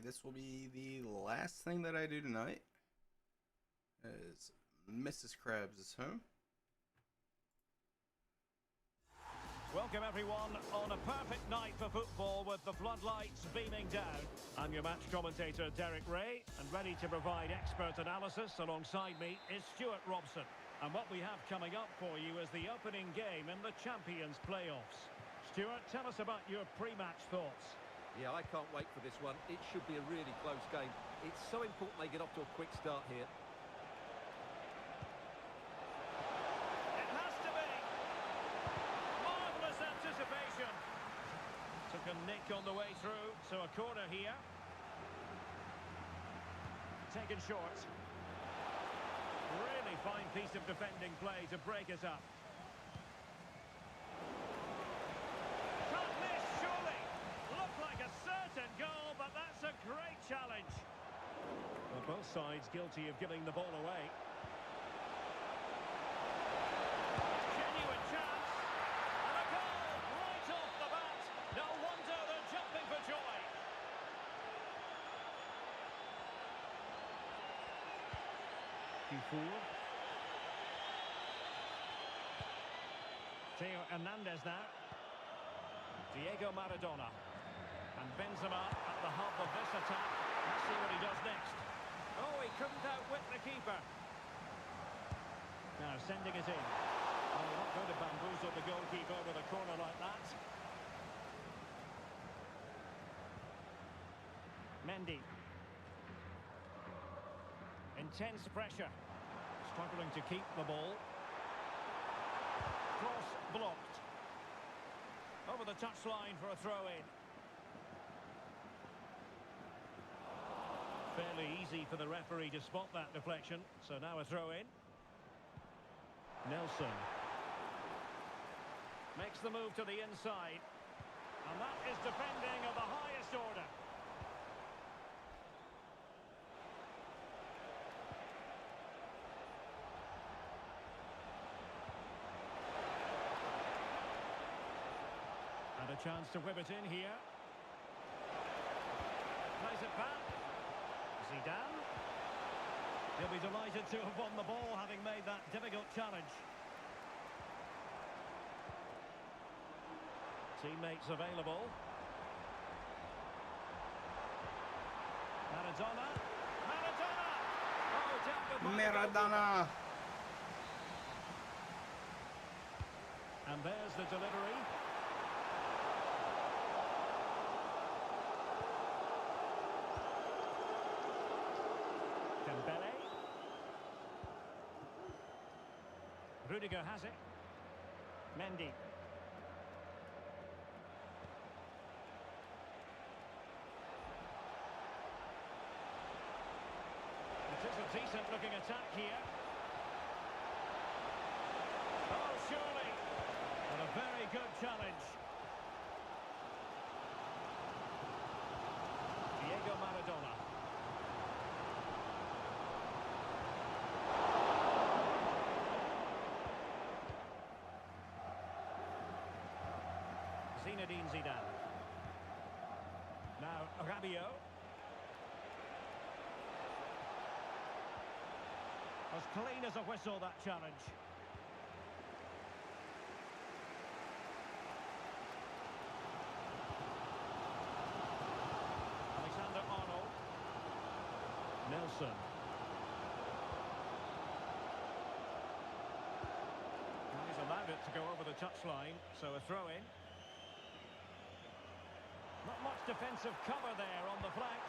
this will be the last thing that I do tonight. As Mrs. Krabs is home. Welcome everyone on a perfect night for football with the floodlights beaming down. I'm your match commentator Derek Ray, and ready to provide expert analysis alongside me is Stuart Robson. And what we have coming up for you is the opening game in the Champions playoffs. Stuart, tell us about your pre-match thoughts. Yeah, I can't wait for this one. It should be a really close game. It's so important they get off to a quick start here. It has to be. Marvellous anticipation. Took a nick on the way through, so a corner here. Taken short. Really fine piece of defending play to break us up. Can't miss, surely. Looked like a certain goal, but that's a great challenge. Well, both sides guilty of giving the ball away. Genuine chance. And a goal right off the bat. No wonder they're jumping for joy. Dufour. Theo Hernandez now. Diego Maradona. And Benzema at the hub of this attack. Let's see what he does next. Oh, he couldn't outwit the keeper. Now sending it in. Oh, not going to bamboozle the goalkeeper with a corner like that. Mendy. Intense pressure. Struggling to keep the ball. Cross blocked. Over the touchline for a throw-in. Fairly easy for the referee to spot that deflection. So now a throw-in. Nelson. Makes the move to the inside. And that is defending of the highest order. And a chance to whip it in here. Plays it back. Zidane. He'll be delighted to have won the ball, having made that difficult challenge. Teammates available. Maradona. Maradona! Oh, dealt with by the Maradona! And there's the delivery. Dembele. Rudiger has it. Mendy. It is a decent looking attack here. Oh, surely. And a very good challenge. Diego Maradona. Zinedine Zidane. Now Rabiot. As clean as a whistle, that challenge. Alexander Arnold. Nelson. He's allowed it to go over the touchline, so a throw-in. Not much defensive cover there on the flank.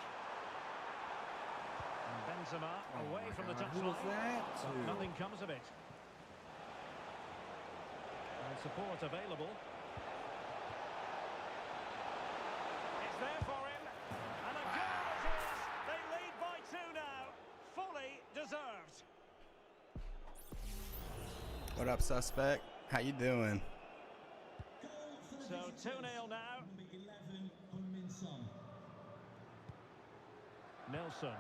And Benzema away from the touchline. Who was that? Nothing comes of it. And support available. It's there for him. And a goal it is. They lead by 2 now. Fully deserved. What up, suspect? How you doing? So 2-0 now. Nelson.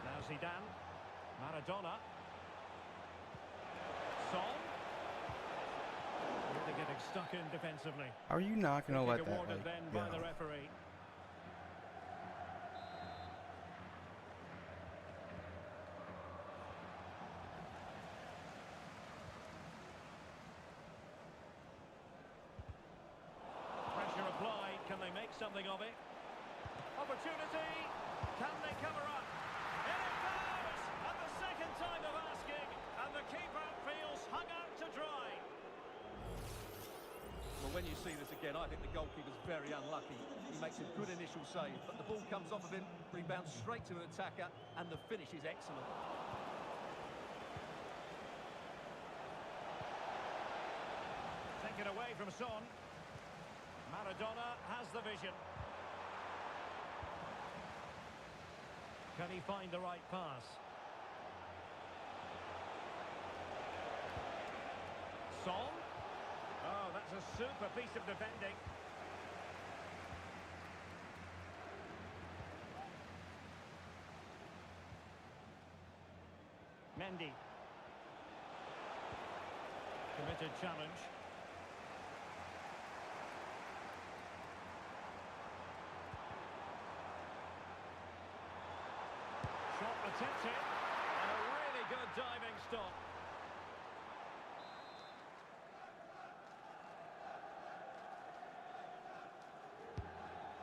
Now Zidane. Maradona. Son. getting stuck in defensively. How are you not going to let that, Awarded like, then go? by the referee. Pressure applied. Can they make something of it? Opportunity. Can they cover up? In it goes! And the second time of asking, and the keeper feels hung out to dry. Well, when you see this again, I think the goalkeeper's very unlucky. He makes a good initial save, but the ball comes off of him, rebounds straight to an attacker, and the finish is excellent. Taken away from Son. Maradona has the vision. Can he find the right pass? Son. Oh, that's a super piece of defending. Mendy. Committed challenge. Shot attempted. And a really good diving stop.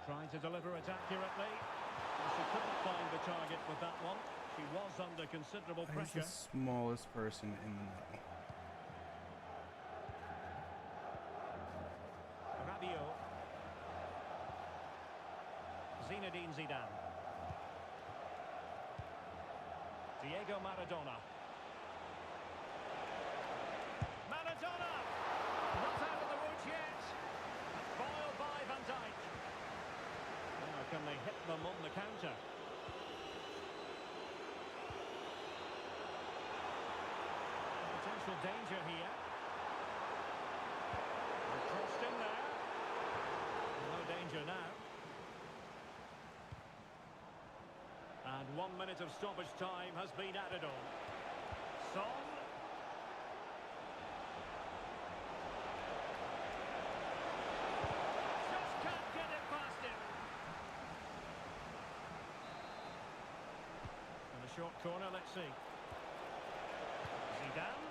Trying to deliver it accurately. Well, she couldn't find the target with that one. She was under considerable He's pressure. the smallest person in the middle. Rabiot. Zinedine Zidane. Diego Maradona. Maradona! Not out of the woods yet. Foiled by Van Dijk. Now can they hit them on the counter? Potential danger here. They're crossed in there. No danger now. And 1 minute of stoppage time has been added on. Son. Just can't get it past him. And a short corner, let's see. Zidane.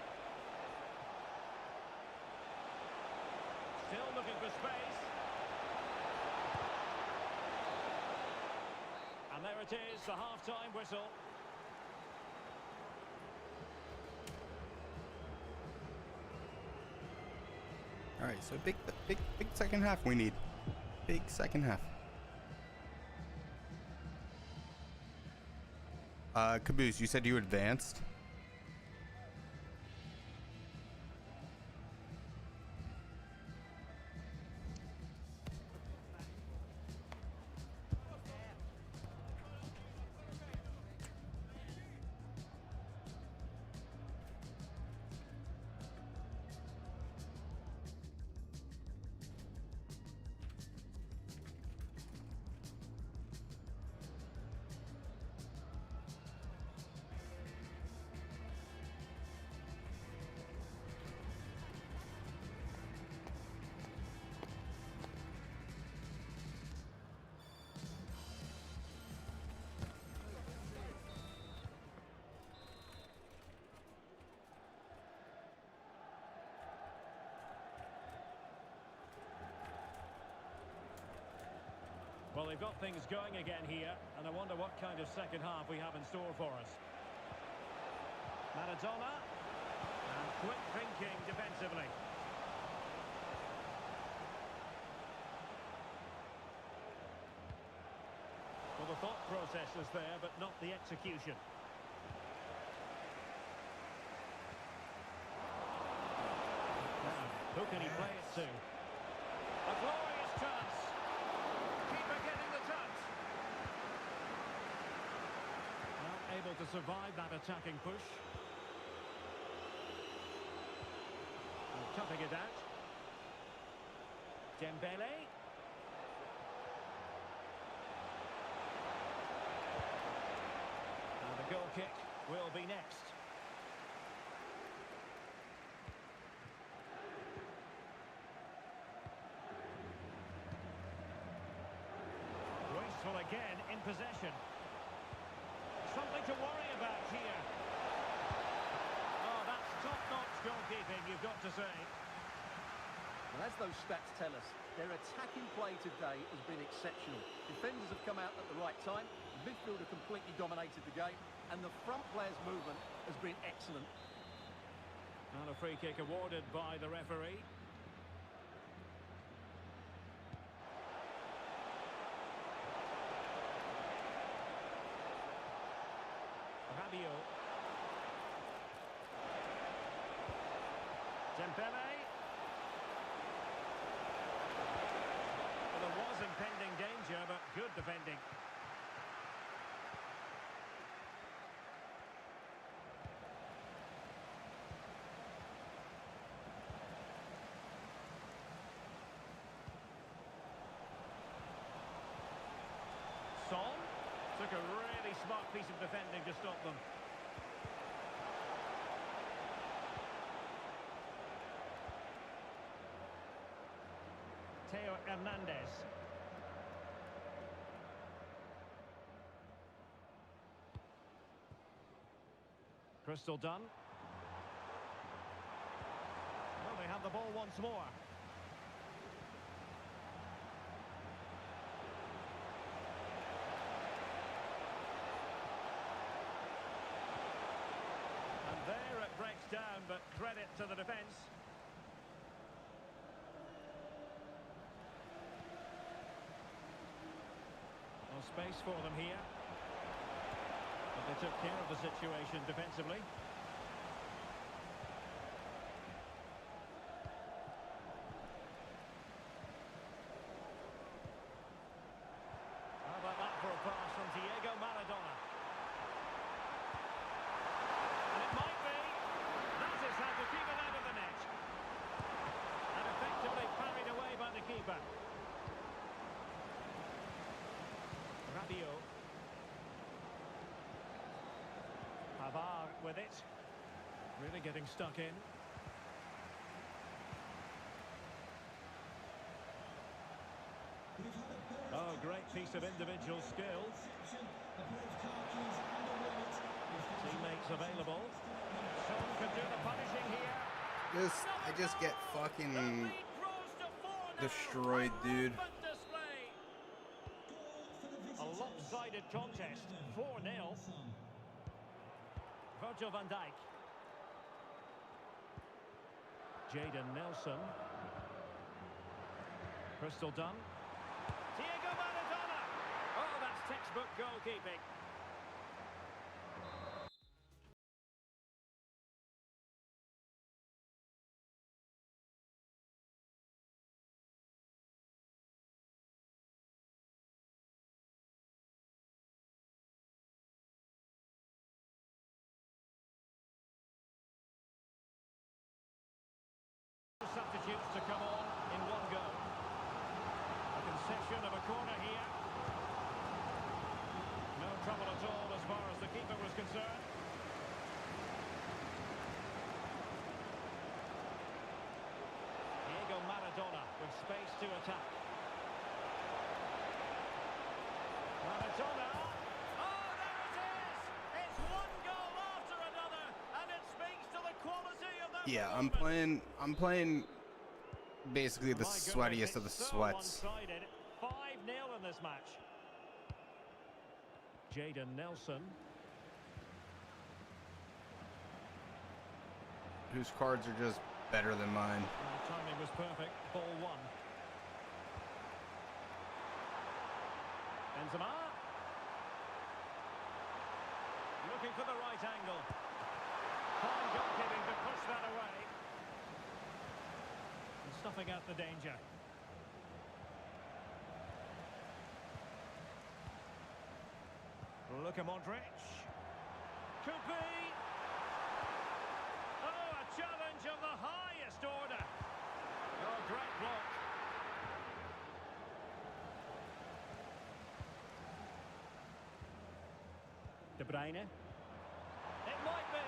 Still looking for space. And there it is, the half-time whistle. All right, so big second half we need. Big second half. Caboose, you said you advanced? Well, they've got things going again here, and I wonder what kind of second half we have in store for us. Maradona, and quick thinking defensively. Well, the thought process is there, but not the execution. Now, who can he play it to? A glorious chance. Keeper getting the touch. Not able to survive that attacking push. And toughing it out. Dembele. And the goal kick will be next. again in possession. Something to worry about here. Oh, that's top-notch goalkeeping, you've got to say. Well, as those stats tell us, their attacking play today has been exceptional. Defenders have come out at the right time, the midfielder completely dominated the game, and the front player's movement has been excellent. And a free kick awarded by the referee. Rabiot. Dembele. Well, there was impending danger, but good defending. Son took a really smart piece of defending to stop them. Theo Hernandez. Crystal done. Well, they have the ball once more. And there it breaks down, but credit to the defence. No space for them here. But they took care of the situation defensively. How about that for a pass from Diego Maradona? And it might be. That is how to keep it out of the net. And effectively parried away by the keeper. Rabiot. Pavard with it. Really getting stuck in. Oh, great piece of individual skill. Teammates available. Son can do the punishing here. I just get fucking destroyed, dude. A lopsided contest, 4-0. Virgil van Dijk. Jadon Nelson. Crystal done. Diego Maradona. Oh, that's textbook goalkeeping. Substitutes to come on in one go. A concession of a corner here. No trouble at all as far as the keeper was concerned. Diego Maradona with space to attack. Maradona. Oh, there it is! It's one goal after another, and it speaks to the quality of the Yeah, I'm playing basically the sweatiest of the sweats. 5-0 in this match. Jadon Nelson. Whose cards are just better than mine. The timing was perfect. Ball one. Benzema. Looking for the right angle. Fine goalkeeping to push that away. And stuffing out the danger. Luka Modric. Could be. Oh, a challenge of the highest order. Oh, great block. De Bruyne. It might be.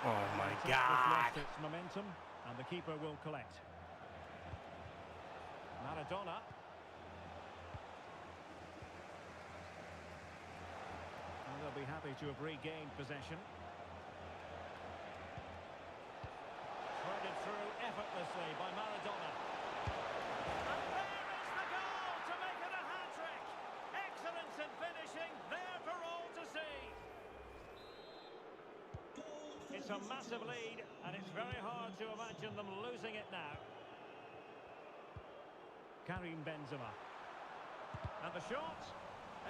Oh my It's God. lost its momentum, and the keeper will collect. Maradona. they'll be happy to have regained possession. Threaded through effortlessly by Maradona. And there is the goal to make it a hat-trick. Excellence in finishing, there for all to see. It's a massive lead, and it's very hard to imagine them losing it now. Karim Benzema. And the shot,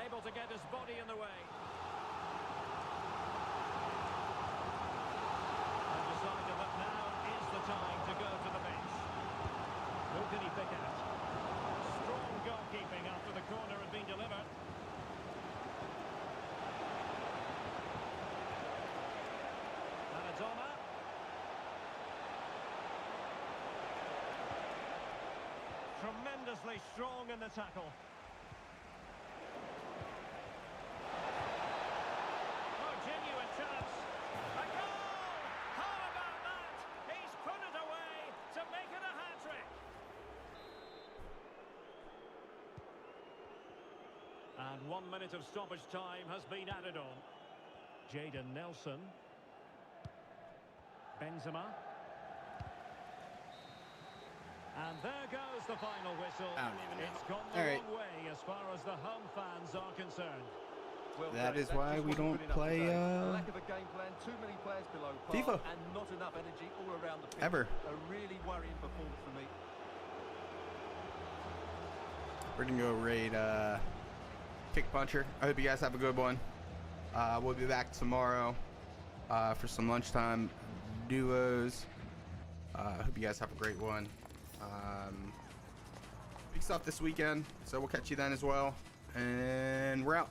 able to get his body in the way. And decided that now is the time to go to the bench. Who can he pick out? Strong goalkeeping after the corner had been delivered. Maradona. Tremendously strong in the tackle. Oh, genuine chance. A goal! How about that? He's put it away to make it a hat-trick. And 1 minute of stoppage time has been added on. Jadon Nelson. Benzema. And there goes the final whistle. It's gone the wrong way as far as the home fans are concerned. Well, That is why we don't play a lack of a game plan, too many players below par, FIFA. and not enough energy all around the pitch. Ever. A really worrying performance for me. We're gonna go raid Kick Puncher. I hope you guys have a good one. We'll be back tomorrow for some lunchtime duos. Hope you guys have a great one. Big stuff this weekend, so we'll catch you then as well. And we're out.